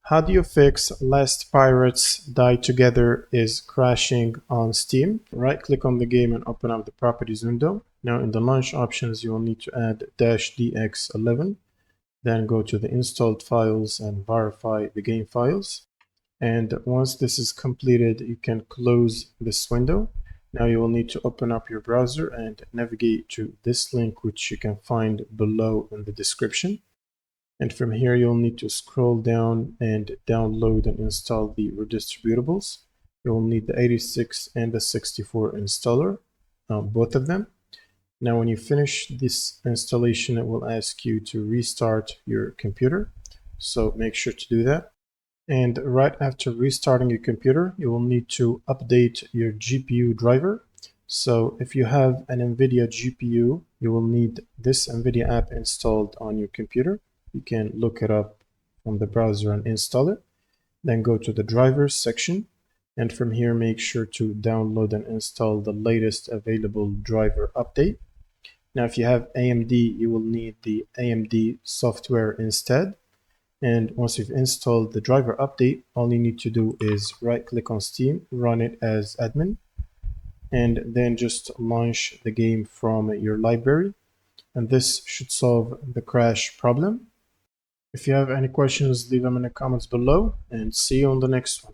How do you fix Last Pirates Die Together is crashing on Steam? Right click on the game and open up the properties window. Now in the launch options you will need to add -dx11, then go to the installed files and verify the game files. And once this is completed you can close this window. Now you will need to open up your browser and navigate to this link, which you can find below in the description. And from here, you'll need to scroll down and download and install the redistributables. You'll need the 86 and the 64 installer, both of them. Now, when you finish this installation, it will ask you to restart your computer. So make sure to do that. And right after restarting your computer, you will need to update your GPU driver. So if you have an NVIDIA GPU, you will need this NVIDIA app installed on your computer. You can look it up from the browser and install it. Then go to the drivers section. And from here, make sure to download and install the latest available driver update. Now, if you have AMD, you will need the AMD software instead. And once you've installed the driver update, all you need to do is right click on Steam, run it as admin, and then just launch the game from your library. And this should solve the crash problem. If you have any questions, leave them in the comments below, and see you on the next one.